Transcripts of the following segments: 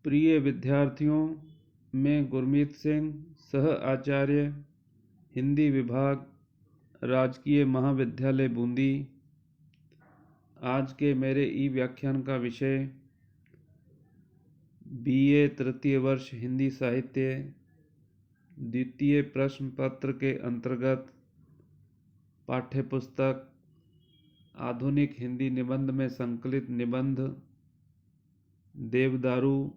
प्रिय विद्यार्थियों, मैं गुरमीत सिंह, सह आचार्य, हिंदी विभाग, राजकीय महाविद्यालय बूंदी। आज के मेरे ई व्याख्यान का विषय BA तृतीय वर्ष हिंदी साहित्य, द्वितीय प्रश्न पत्र के अंतर्गत पाठ्यपुस्तक आधुनिक हिंदी निबंध में संकलित निबंध देवदारू,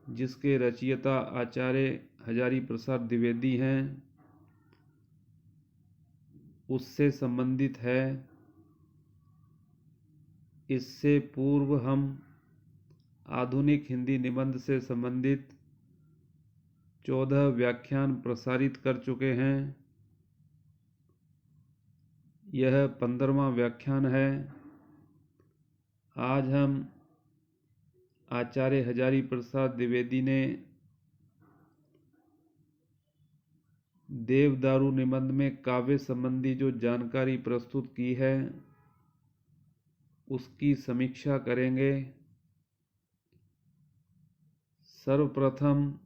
जिसके रचयिता आचार्य हजारी प्रसाद द्विवेदी हैं, उससे संबंधित है। इससे पूर्व हम आधुनिक हिंदी निबंध से संबंधित 14 व्याख्यान प्रसारित कर चुके हैं। यह 15वां व्याख्यान है। आज हम आचार्य हजारी प्रसाद द्विवेदी ने देवदारू निबंध में काव्य संबंधी जो जानकारी प्रस्तुत की है, उसकी समीक्षा करेंगे। सर्वप्रथम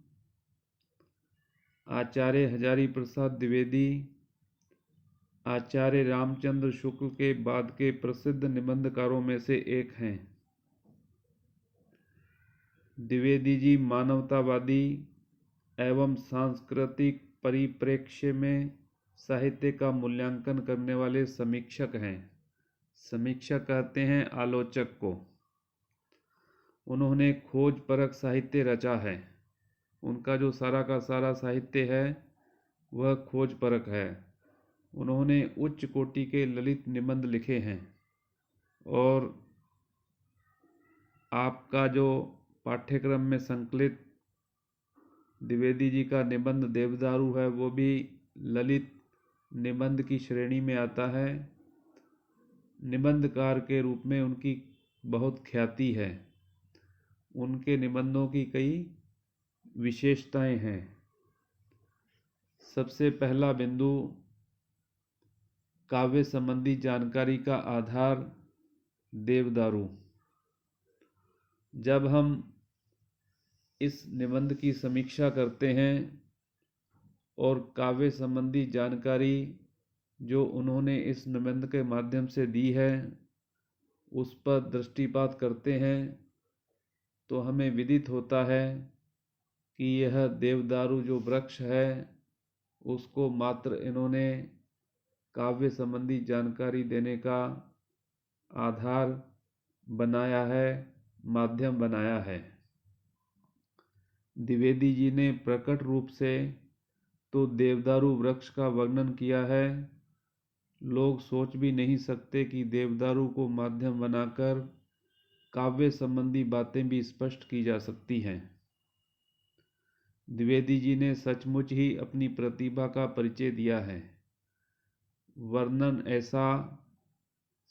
आचार्य हजारी प्रसाद द्विवेदी आचार्य रामचंद्र शुक्ल के बाद के प्रसिद्ध निबंधकारों में से एक हैं। द्विवेदी जी मानवतावादी एवं सांस्कृतिक परिप्रेक्ष्य में साहित्य का मूल्यांकन करने वाले समीक्षक हैं। समीक्षक कहते हैं आलोचक को। उन्होंने खोज परक साहित्य रचा है। उनका जो सारा का सारा साहित्य है वह खोज परक है। उन्होंने उच्च कोटि के ललित निबंध लिखे हैं और आपका जो पाठ्यक्रम में संकलित द्विवेदी जी का निबंध देवदारू है, वो भी ललित निबंध की श्रेणी में आता है। निबंधकार के रूप में उनकी बहुत ख्याति है। उनके निबंधों की कई विशेषताएं हैं। सबसे पहला बिंदु, काव्य संबंधी जानकारी का आधार देवदारू। जब हम इस निबंध की समीक्षा करते हैं और काव्य संबंधी जानकारी जो उन्होंने इस निबंध के माध्यम से दी है उस पर दृष्टिपात करते हैं, तो हमें विदित होता है कि यह देवदारू जो वृक्ष है उसको मात्र इन्होंने काव्य संबंधी जानकारी देने का आधार बनाया है, माध्यम बनाया है। द्विवेदी जी ने प्रकट रूप से तो देवदारू वृक्ष का वर्णन किया है। लोग सोच भी नहीं सकते कि देवदारू को माध्यम बनाकर काव्य संबंधी बातें भी स्पष्ट की जा सकती हैं। द्विवेदी जी ने सचमुच ही अपनी प्रतिभा का परिचय दिया है। वर्णन ऐसा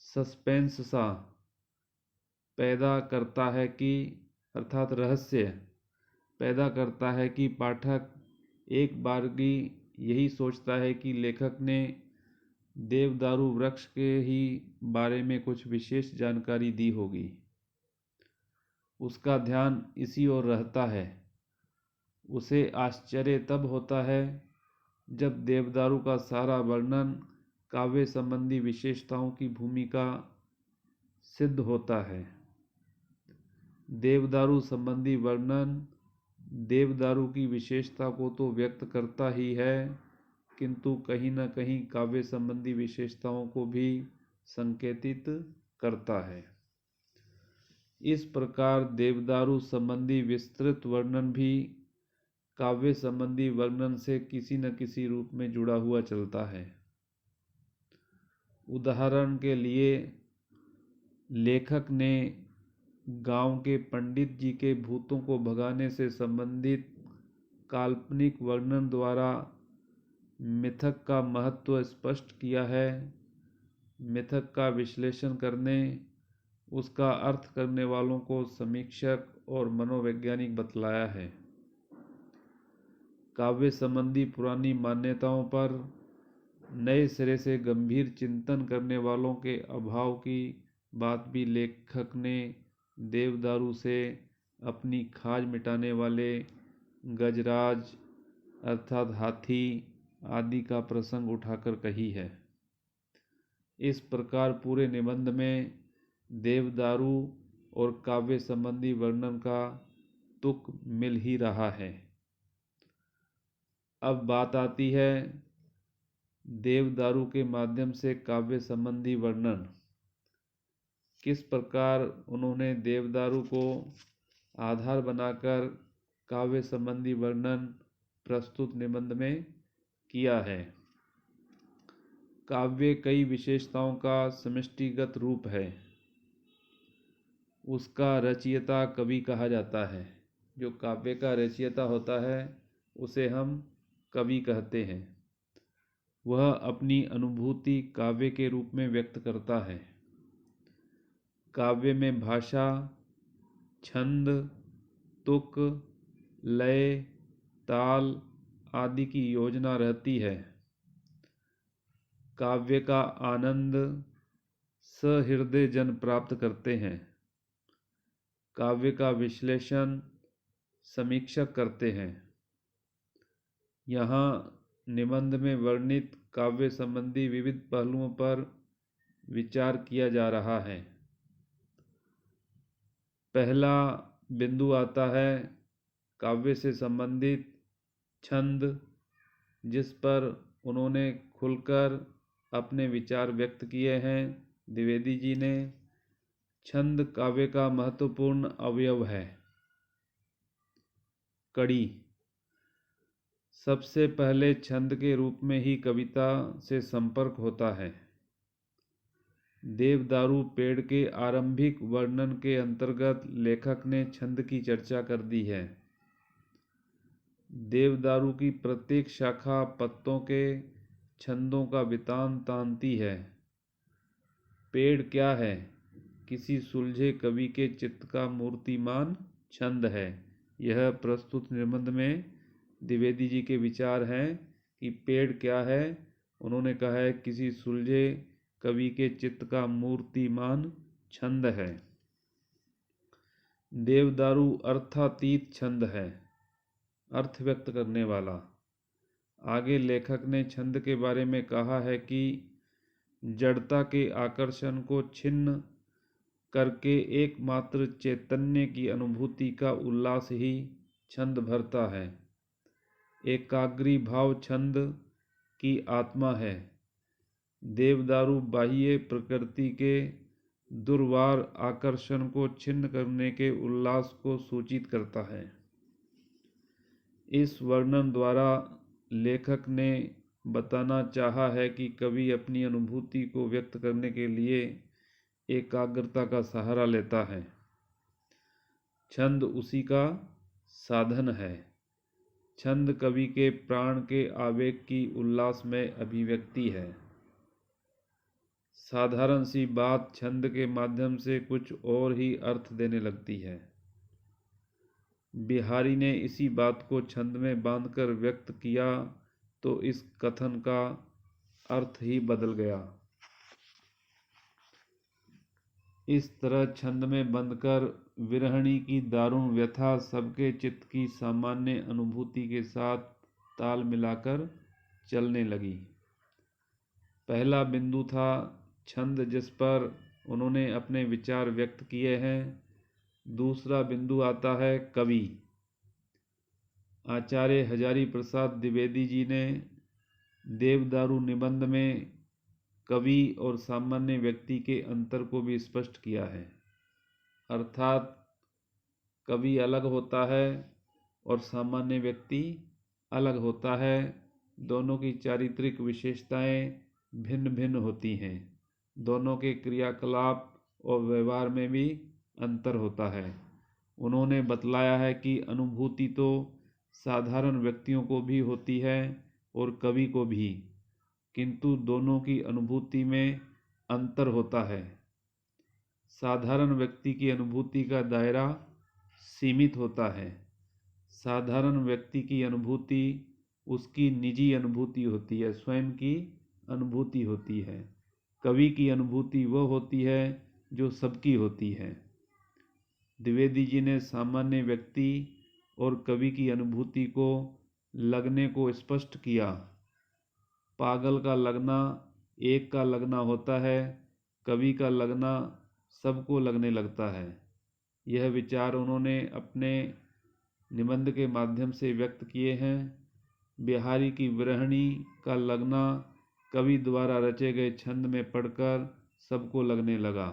सस्पेंस सा पैदा करता है कि अर्थात रहस्य पैदा करता है कि पाठक एक बारगी यही सोचता है कि लेखक ने देवदारू वृक्ष के ही बारे में कुछ विशेष जानकारी दी होगी। उसका ध्यान इसी ओर रहता है। उसे आश्चर्य तब होता है जब देवदारू का सारा वर्णन काव्य संबंधी विशेषताओं की भूमिका सिद्ध होता है। देवदारू संबंधी वर्णन देवदारू की विशेषता को तो व्यक्त करता ही है, किंतु कहीं न कहीं काव्य संबंधी विशेषताओं को भी संकेतित करता है। इस प्रकार देवदारू संबंधी विस्तृत वर्णन भी काव्य संबंधी वर्णन से किसी न किसी रूप में जुड़ा हुआ चलता है। उदाहरण के लिए लेखक ने गांव के पंडित जी के भूतों को भगाने से संबंधित काल्पनिक वर्णन द्वारा मिथक का महत्व स्पष्ट किया है। मिथक का विश्लेषण करने, उसका अर्थ करने वालों को समीक्षक और मनोवैज्ञानिक बतलाया है। काव्य संबंधी पुरानी मान्यताओं पर नए सिरे से गंभीर चिंतन करने वालों के अभाव की बात भी लेखक ने देवदारू से अपनी खाज मिटाने वाले गजराज अर्थात हाथी आदि का प्रसंग उठाकर कही है। इस प्रकार पूरे निबंध में देवदारू और काव्य संबंधी वर्णन का तुक मिल ही रहा है। अब बात आती है देवदारू के माध्यम से काव्य संबंधी वर्णन। किस प्रकार उन्होंने देवदारू को आधार बनाकर काव्य संबंधी वर्णन प्रस्तुत निबंध में किया है। काव्य कई विशेषताओं का समष्टिगत रूप है। उसका रचयिता कवि कहा जाता है। जो काव्य का रचयिता होता है उसे हम कवि कहते हैं। वह अपनी अनुभूति काव्य के रूप में व्यक्त करता है। काव्य में भाषा, छंद, तुक, लय, ताल आदि की योजना रहती है। काव्य का आनंद सहृदय जन प्राप्त करते हैं। काव्य का विश्लेषण समीक्षक करते हैं। यहाँ निबंध में वर्णित काव्य संबंधी विविध पहलुओं पर विचार किया जा रहा है। पहला बिंदु आता है काव्य से संबंधित छंद, जिस पर उन्होंने खुलकर अपने विचार व्यक्त किए हैं द्विवेदी जी ने। छंद काव्य का महत्वपूर्ण अवयव है। कड़ी सबसे पहले छंद के रूप में ही कविता से संपर्क होता है। देवदारू पेड़ के आरंभिक वर्णन के अंतर्गत लेखक ने छंद की चर्चा कर दी है। देवदारू की प्रत्येक शाखा पत्तों के छंदों का वृत्तांत तानती है। पेड़ क्या है? किसी सुलझे कवि के चित्त का मूर्तिमान छंद है। यह प्रस्तुत निबंध में द्विवेदी जी के विचार हैं कि पेड़ क्या है। उन्होंने कहा है किसी सुलझे कवि के चित्त का मूर्तिमान छंद है। देवदारू अर्थातीत छंद है, अर्थ व्यक्त करने वाला। आगे लेखक ने छंद के बारे में कहा है कि जड़ता के आकर्षण को छिन्न करके एकमात्र चैतन्य की अनुभूति का उल्लास ही छंद भरता है। एकाग्री भाव छंद की आत्मा है। देवदारू बाह्य प्रकृति के दुर्वार आकर्षण को छिन्न करने के उल्लास को सूचित करता है। इस वर्णन द्वारा लेखक ने बताना चाहा है कि कवि अपनी अनुभूति को व्यक्त करने के लिए एकाग्रता का सहारा लेता है। छंद उसी का साधन है। छंद कवि के प्राण के आवेग की उल्लासमय अभिव्यक्ति है। साधारण सी बात छंद के माध्यम से कुछ और ही अर्थ देने लगती है। बिहारी ने इसी बात को छंद में बांधकर व्यक्त किया तो इस कथन का अर्थ ही बदल गया। इस तरह छंद में बंधकर विरहणी की दारुण व्यथा सबके चित्त की सामान्य अनुभूति के साथ ताल मिलाकर चलने लगी। पहला बिंदु था छंद, जिस पर उन्होंने अपने विचार व्यक्त किए हैं। दूसरा बिंदु आता है कवि। आचार्य हजारी प्रसाद द्विवेदी जी ने देवदारू निबंध में कवि और सामान्य व्यक्ति के अंतर को भी स्पष्ट किया है। अर्थात कवि अलग होता है और सामान्य व्यक्ति अलग होता है। दोनों की चारित्रिक विशेषताएं भिन्न भिन्न होती हैं। दोनों के क्रियाकलाप और व्यवहार में भी अंतर होता है। उन्होंने बतलाया है कि अनुभूति तो साधारण व्यक्तियों को भी होती है और कवि को भी, किंतु दोनों की अनुभूति में अंतर होता है। साधारण व्यक्ति की अनुभूति का दायरा सीमित होता है। साधारण व्यक्ति की अनुभूति उसकी निजी अनुभूति होती है, स्वयं की अनुभूति होती है। कवि की अनुभूति वह होती है जो सबकी होती है। द्विवेदी जी ने सामान्य व्यक्ति और कवि की अनुभूति को लगने को स्पष्ट किया। पागल का लगना एक का लगना होता है, कवि का लगना सबको लगने लगता है। यह विचार उन्होंने अपने निबंध के माध्यम से व्यक्त किए हैं। बिहारी की विरहणी का लगना कवि द्वारा रचे गए छंद में पढ़कर सबको लगने लगा,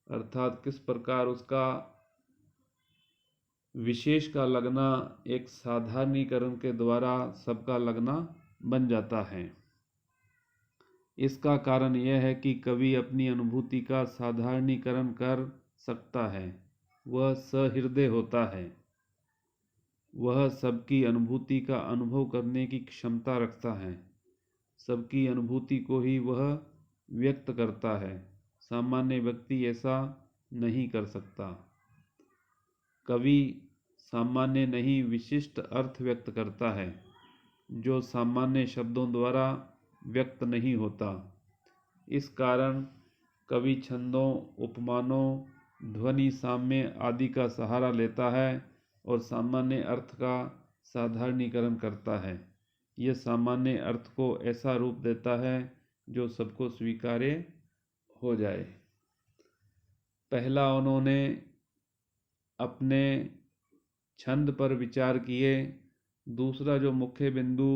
अर्थात किस प्रकार उसका विशेष का लगना एक साधारणीकरण के द्वारा सबका लगना बन जाता है। इसका कारण यह है कि कवि अपनी अनुभूति का साधारणीकरण कर सकता है। वह सहृदय होता है। वह सबकी अनुभूति का अनुभव करने की क्षमता रखता है। सबकी अनुभूति को ही वह व्यक्त करता है। सामान्य व्यक्ति ऐसा नहीं कर सकता। कवि सामान्य नहीं विशिष्ट अर्थ व्यक्त करता है, जो सामान्य शब्दों द्वारा व्यक्त नहीं होता। इस कारण कवि छंदों, उपमानों, ध्वनि साम्य आदि का सहारा लेता है और सामान्य अर्थ का साधारणीकरण करता है। यह सामान्य अर्थ को ऐसा रूप देता है जो सबको स्वीकार्य हो जाए। पहला उन्होंने अपने छंद पर विचार किए। दूसरा जो मुख्य बिंदु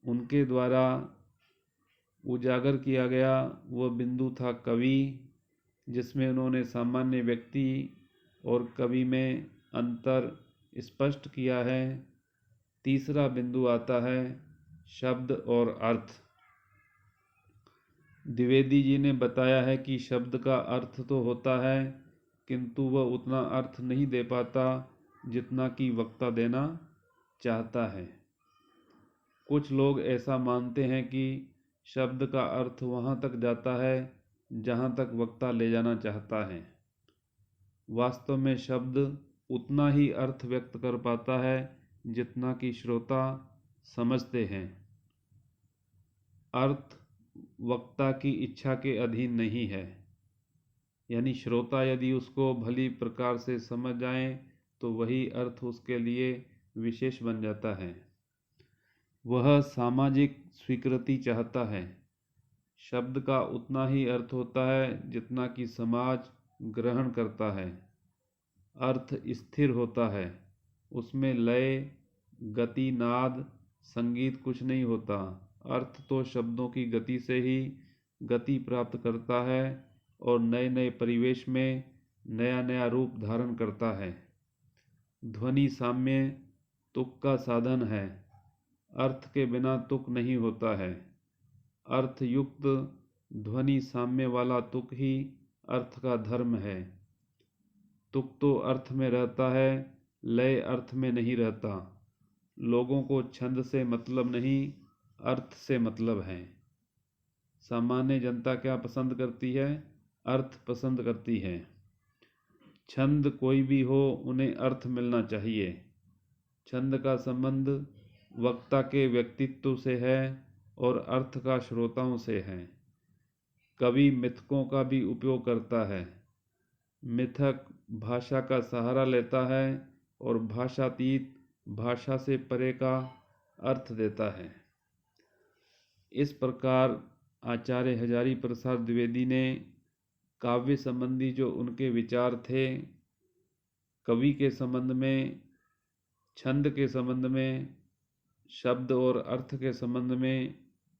उनके द्वारा उजागर किया गया वह बिंदु था कवि, जिसमें उन्होंने सामान्य व्यक्ति और कवि में अंतर स्पष्ट किया है। तीसरा बिंदु आता है शब्द और अर्थ। द्विवेदी जी ने बताया है कि शब्द का अर्थ तो होता है, किंतु वह उतना अर्थ नहीं दे पाता जितना कि वक्ता देना चाहता है। कुछ लोग ऐसा मानते हैं कि शब्द का अर्थ वहाँ तक जाता है जहाँ तक वक्ता ले जाना चाहता है। वास्तव में शब्द उतना ही अर्थ व्यक्त कर पाता है जितना कि श्रोता समझते हैं। अर्थ वक्ता की इच्छा के अधीन नहीं है, यानी श्रोता यदि उसको भली प्रकार से समझ जाए तो वही अर्थ उसके लिए विशेष बन जाता है। वह सामाजिक स्वीकृति चाहता है। शब्द का उतना ही अर्थ होता है जितना कि समाज ग्रहण करता है। अर्थ स्थिर होता है, उसमें लय, गति, नाद, संगीत कुछ नहीं होता। अर्थ तो शब्दों की गति से ही गति प्राप्त करता है और नए नए परिवेश में नया नया रूप धारण करता है। ध्वनि साम्य तुक का साधन है। अर्थ के बिना तुक नहीं होता है। अर्थ युक्त ध्वनि साम्य वाला तुक ही अर्थ का धर्म है। तुक तो अर्थ में रहता है, लय अर्थ में नहीं रहता। लोगों को छंद से मतलब नहीं, अर्थ से मतलब है। सामान्य जनता क्या पसंद करती है? अर्थ पसंद करती है। छंद कोई भी हो, उन्हें अर्थ मिलना चाहिए। छंद का संबंध वक्ता के व्यक्तित्व से है और अर्थ का श्रोताओं से है। कवि मिथकों का भी उपयोग करता है। मिथक भाषा का सहारा लेता है और भाषातीत, भाषा से परे का अर्थ देता है। इस प्रकार आचार्य हजारी प्रसाद द्विवेदी ने काव्य संबंधी जो उनके विचार थे, कवि के संबंध में, छंद के संबंध में, शब्द और अर्थ के संबंध में,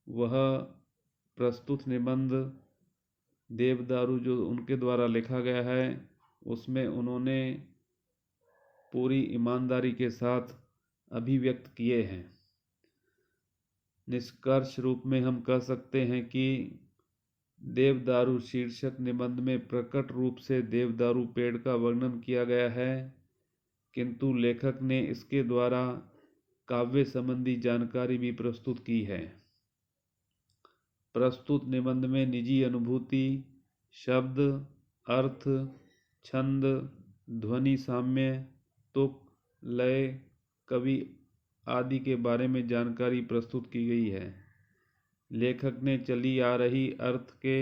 वह प्रस्तुत निबंध देवदारू जो उनके द्वारा लिखा गया है उसमें उन्होंने पूरी ईमानदारी के साथ अभिव्यक्त किए हैं। निष्कर्ष रूप में हम कह सकते हैं कि देवदारू शीर्षक निबंध में प्रकट रूप से देवदारू पेड़ का वर्णन किया गया है, किंतु लेखक ने इसके द्वारा काव्य संबंधी जानकारी भी प्रस्तुत की है। प्रस्तुत निबंध में निजी अनुभूति, शब्द, अर्थ, छंद, ध्वनि साम्य, तुक, लय, कवि आदि के बारे में जानकारी प्रस्तुत की गई है। लेखक ने चली आ रही अर्थ के,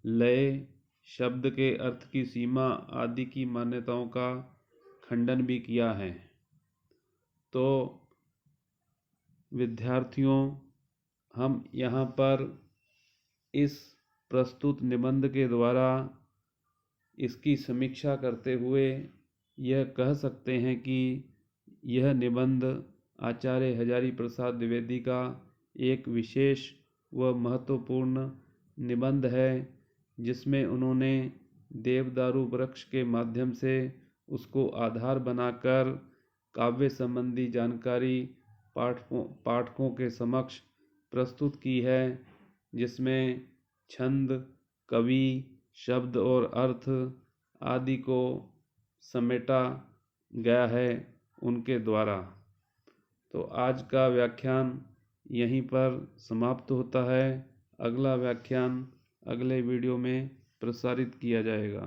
लय, शब्द के अर्थ की सीमा आदि की मान्यताओं का खंडन भी किया है। तो विद्यार्थियों, हम यहाँ पर इस प्रस्तुत निबंध के द्वारा इसकी समीक्षा करते हुए यह कह सकते हैं कि यह निबंध आचार्य हजारी प्रसाद द्विवेदी का एक विशेष व महत्वपूर्ण निबंध है, जिसमें उन्होंने देवदारू वृक्ष के माध्यम से उसको आधार बनाकर काव्य संबंधी जानकारी पाठकों के समक्ष प्रस्तुत की है, जिसमें छंद, कवि, शब्द और अर्थ आदि को समेटा गया है उनके द्वारा। तो आज का व्याख्यान यहीं पर समाप्त होता है। अगला व्याख्यान अगले वीडियो में प्रसारित किया जाएगा।